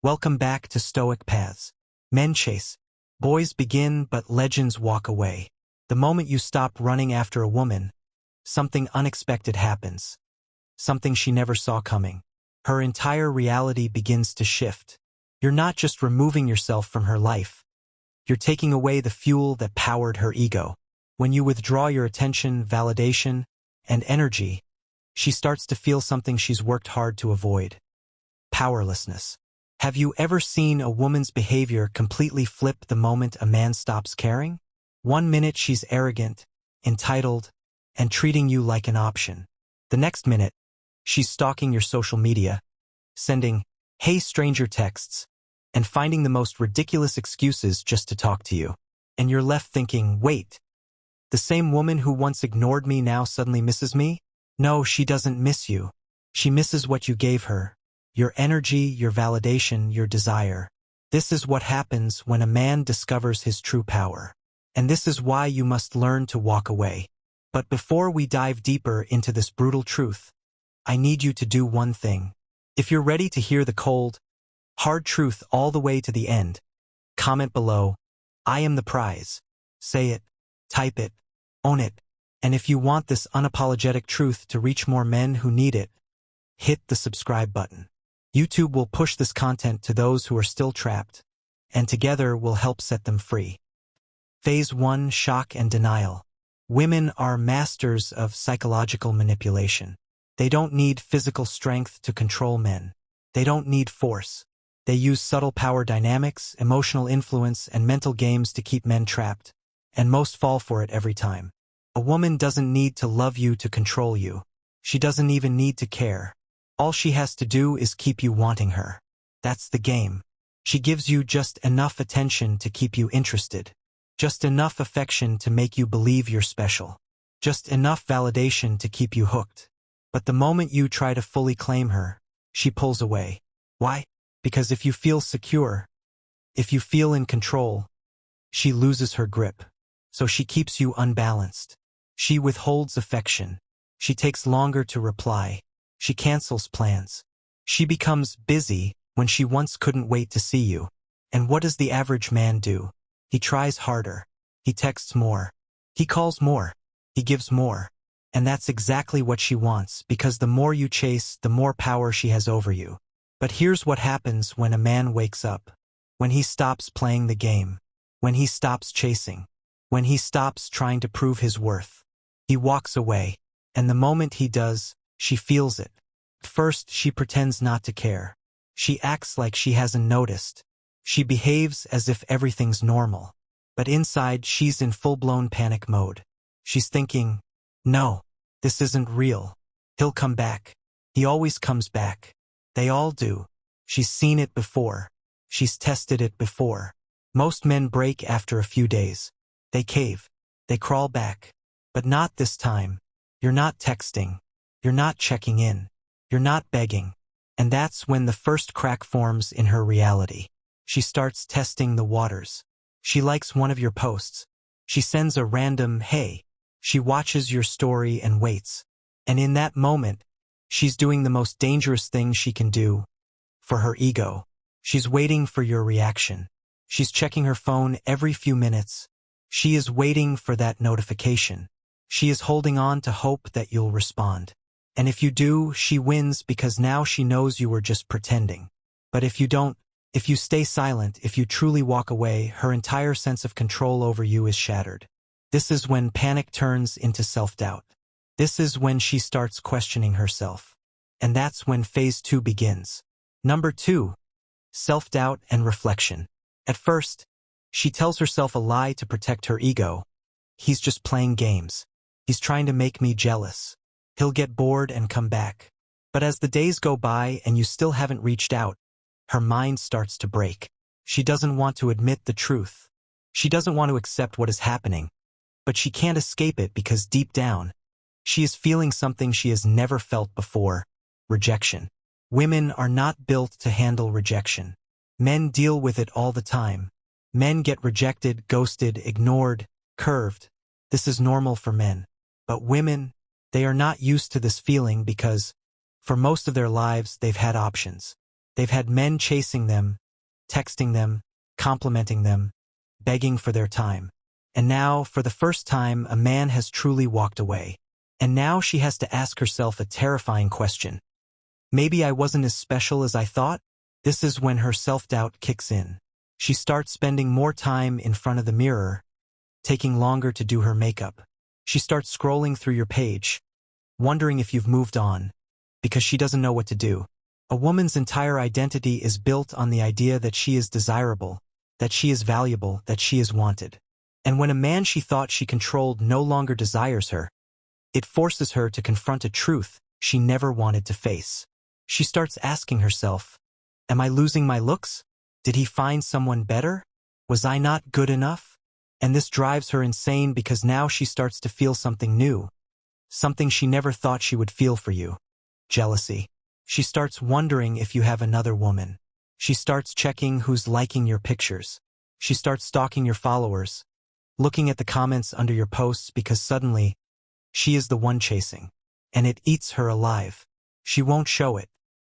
Welcome back to Stoic Paths. Men chase. Boys begin, but legends walk away. The moment you stop running after a woman, something unexpected happens. Something she never saw coming. Her entire reality begins to shift. You're not just removing yourself from her life. You're taking away the fuel that powered her ego. When you withdraw your attention, validation, and energy, she starts to feel something she's worked hard to avoid. Powerlessness. Have you ever seen a woman's behavior completely flip the moment a man stops caring? One minute she's arrogant, entitled, and treating you like an option. The next minute, she's stalking your social media, sending, "Hey stranger" texts, and finding the most ridiculous excuses just to talk to you. And you're left thinking, wait, the same woman who once ignored me now suddenly misses me? No, she doesn't miss you. She misses what you gave her. Your energy, your validation, your desire. This is what happens when a man discovers his true power. And this is why you must learn to walk away. But before we dive deeper into this brutal truth, I need you to do one thing. If you're ready to hear the cold, hard truth all the way to the end, comment below, "I am the prize." Say it, type it, own it. And if you want this unapologetic truth to reach more men who need it, hit the subscribe button. YouTube will push this content to those who are still trapped, and together we'll help set them free. Phase 1: Shock and Denial. Women are masters of psychological manipulation. They don't need physical strength to control men. They don't need force. They use subtle power dynamics, emotional influence, and mental games to keep men trapped, and most fall for it every time. A woman doesn't need to love you to control you. She doesn't even need to care. All she has to do is keep you wanting her. That's the game. She gives you just enough attention to keep you interested. Just enough affection to make you believe you're special. Just enough validation to keep you hooked. But the moment you try to fully claim her, she pulls away. Why? Because if you feel secure, if you feel in control, she loses her grip. So she keeps you unbalanced. She withholds affection. She takes longer to reply. She cancels plans. She becomes busy when she once couldn't wait to see you. And what does the average man do? He tries harder. He texts more. He calls more. He gives more. And that's exactly what she wants, because the more you chase, the more power she has over you. But here's what happens when a man wakes up. When he stops playing the game. When he stops chasing. When he stops trying to prove his worth. He walks away. And the moment he does, she feels it. First, she pretends not to care. She acts like she hasn't noticed. She behaves as if everything's normal. But inside, she's in full-blown panic mode. She's thinking, no, this isn't real. He'll come back. He always comes back. They all do. She's seen it before. She's tested it before. Most men break after a few days. They cave. They crawl back. But not this time. You're not texting. You're not checking in. You're not begging. And that's when the first crack forms in her reality. She starts testing the waters. She likes one of your posts. She sends a random "hey." She watches your story and waits. And in that moment, she's doing the most dangerous thing she can do for her ego. She's waiting for your reaction. She's checking her phone every few minutes. She is waiting for that notification. She is holding on to hope that you'll respond. And if you do, she wins, because now she knows you were just pretending. But if you don't, if you stay silent, if you truly walk away, her entire sense of control over you is shattered. This is when panic turns into self-doubt. This is when she starts questioning herself. And that's when phase 2 begins. Number 2, self-doubt and reflection. At first, she tells herself a lie to protect her ego. He's just playing games. He's trying to make me jealous. He'll get bored and come back. But as the days go by and you still haven't reached out, her mind starts to break. She doesn't want to admit the truth. She doesn't want to accept what is happening. But she can't escape it, because deep down, she is feeling something she has never felt before: rejection. Women are not built to handle rejection. Men deal with it all the time. Men get rejected, ghosted, ignored, curved. This is normal for men. But women, they are not used to this feeling, because for most of their lives they've had options. They've had men chasing them, texting them, complimenting them, begging for their time. And now, for the first time, a man has truly walked away. And now she has to ask herself a terrifying question. Maybe I wasn't as special as I thought? This is when her self-doubt kicks in. She starts spending more time in front of the mirror, taking longer to do her makeup. She starts scrolling through your page, wondering if you've moved on, because she doesn't know what to do. A woman's entire identity is built on the idea that she is desirable, that she is valuable, that she is wanted. And when a man she thought she controlled no longer desires her, it forces her to confront a truth she never wanted to face. She starts asking herself, am I losing my looks? Did he find someone better? Was I not good enough? And this drives her insane because now she starts to feel something new, something she never thought she would feel for you. Jealousy. She starts wondering if you have another woman. She starts checking who's liking your pictures. She starts stalking your followers, looking at the comments under your posts because suddenly, she is the one chasing. And it eats her alive. She won't show it.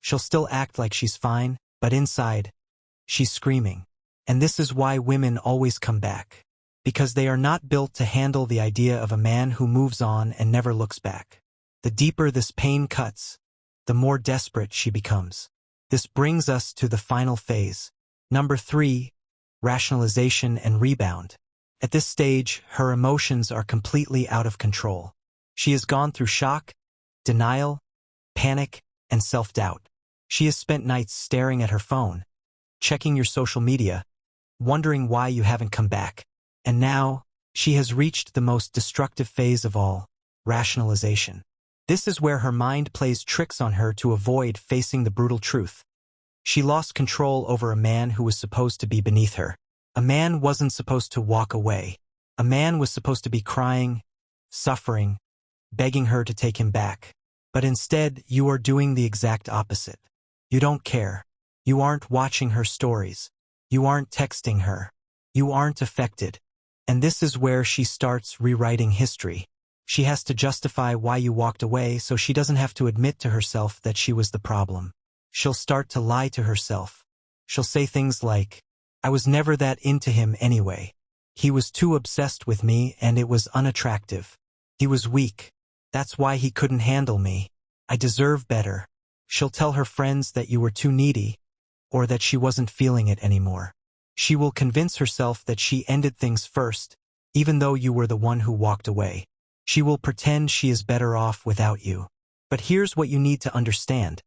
She'll still act like she's fine, but inside, she's screaming. And this is why women always come back. Because they are not built to handle the idea of a man who moves on and never looks back. The deeper this pain cuts, the more desperate she becomes. This brings us to the final phase. Number 3, rationalization and rebound. At this stage, her emotions are completely out of control. She has gone through shock, denial, panic, and self-doubt. She has spent nights staring at her phone, checking your social media, wondering why you haven't come back. And now, she has reached the most destructive phase of all, rationalization. This is where her mind plays tricks on her to avoid facing the brutal truth. She lost control over a man who was supposed to be beneath her. A man wasn't supposed to walk away. A man was supposed to be crying, suffering, begging her to take him back. But instead, you are doing the exact opposite. You don't care. You aren't watching her stories. You aren't texting her. You aren't affected. And this is where she starts rewriting history. She has to justify why you walked away so she doesn't have to admit to herself that she was the problem. She'll start to lie to herself. She'll say things like, I was never that into him anyway. He was too obsessed with me and it was unattractive. He was weak. That's why he couldn't handle me. I deserve better. She'll tell her friends that you were too needy, or that she wasn't feeling it anymore. She will convince herself that she ended things first, even though you were the one who walked away. She will pretend she is better off without you. But here's what you need to understand.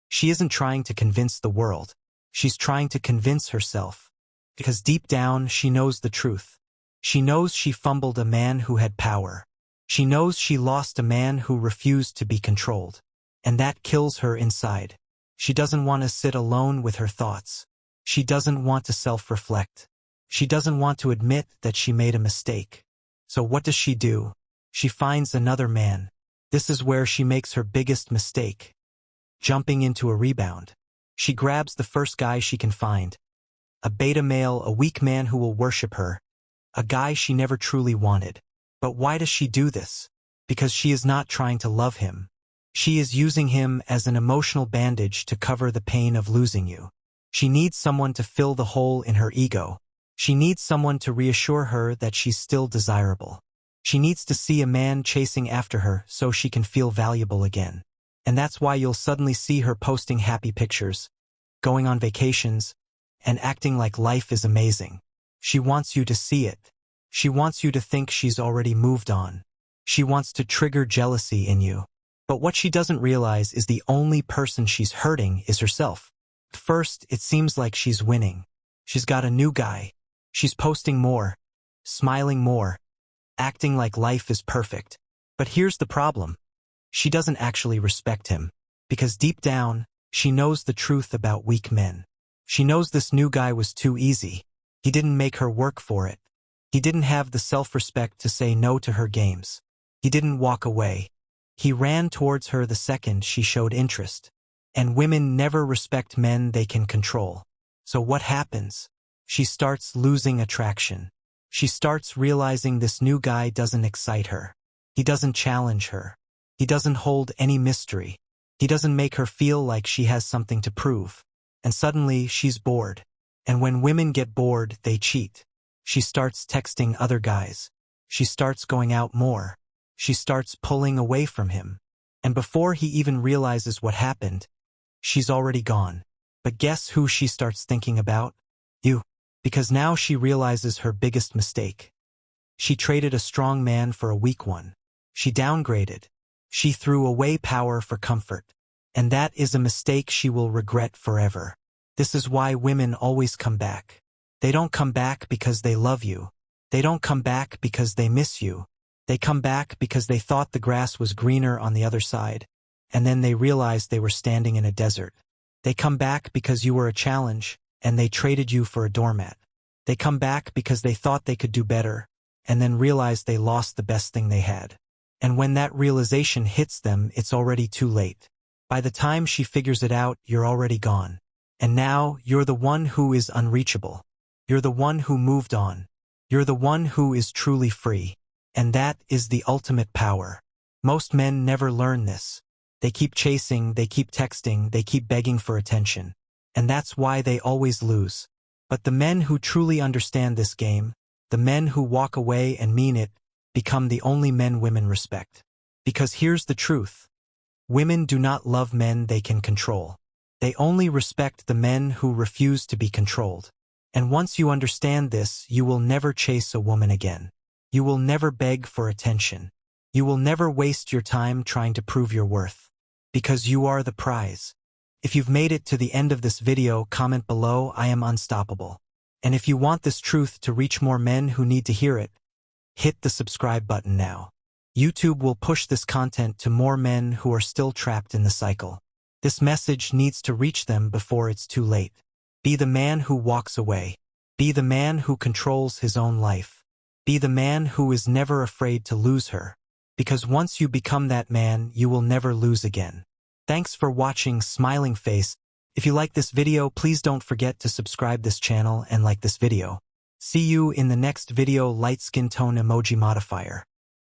She isn't trying to convince the world. She's trying to convince herself. Because deep down, she knows the truth. She knows she fumbled a man who had power. She knows she lost a man who refused to be controlled. And that kills her inside. She doesn't want to sit alone with her thoughts. She doesn't want to self-reflect. She doesn't want to admit that she made a mistake. So what does she do? She finds another man. This is where she makes her biggest mistake. Jumping into a rebound. She grabs the first guy she can find. A beta male, a weak man who will worship her. A guy she never truly wanted. But why does she do this? Because she is not trying to love him. She is using him as an emotional bandage to cover the pain of losing you. She needs someone to fill the hole in her ego. She needs someone to reassure her that she's still desirable. She needs to see a man chasing after her so she can feel valuable again. And that's why you'll suddenly see her posting happy pictures, going on vacations, and acting like life is amazing. She wants you to see it. She wants you to think she's already moved on. She wants to trigger jealousy in you. But what she doesn't realize is the only person she's hurting is herself. First, it seems like she's winning. She's got a new guy. She's posting more, smiling more, acting like life is perfect. But here's the problem. She doesn't actually respect him. Because deep down, she knows the truth about weak men. She knows this new guy was too easy. He didn't make her work for it. He didn't have the self-respect to say no to her games. He didn't walk away. He ran towards her the second she showed interest. And women never respect men they can control. So what happens? She starts losing attraction. She starts realizing this new guy doesn't excite her. He doesn't challenge her. He doesn't hold any mystery. He doesn't make her feel like she has something to prove. And suddenly, she's bored. And when women get bored, they cheat. She starts texting other guys. She starts going out more. She starts pulling away from him. And before he even realizes what happened, she's already gone. But guess who she starts thinking about? You. Because now she realizes her biggest mistake. She traded a strong man for a weak one. She downgraded. She threw away power for comfort. And that is a mistake she will regret forever. This is why women always come back. They don't come back because they love you. They don't come back because they miss you. They come back because they thought the grass was greener on the other side, and then they realized they were standing in a desert. They come back because you were a challenge, and they traded you for a doormat. They come back because they thought they could do better, and then realized they lost the best thing they had. And when that realization hits them, it's already too late. By the time she figures it out, you're already gone. And now, you're the one who is unreachable. You're the one who moved on. You're the one who is truly free. And that is the ultimate power. Most men never learn this. They keep chasing, they keep texting, they keep begging for attention. And that's why they always lose. But the men who truly understand this game, the men who walk away and mean it, become the only men women respect. Because here's the truth. Women do not love men they can control. They only respect the men who refuse to be controlled. And once you understand this, you will never chase a woman again. You will never beg for attention. You will never waste your time trying to prove your worth. Because you are the prize. If you've made it to the end of this video, comment below, I am unstoppable. And if you want this truth to reach more men who need to hear it, hit the subscribe button now. YouTube will push this content to more men who are still trapped in the cycle. This message needs to reach them before it's too late. Be the man who walks away. Be the man who controls his own life. Be the man who is never afraid to lose her. Because once you become that man, you will never lose again. Thanks for watching, Smiling Face. If you like this video, please don't forget to subscribe this channel and like this video. See you in the next video. Light skin tone emoji modifier.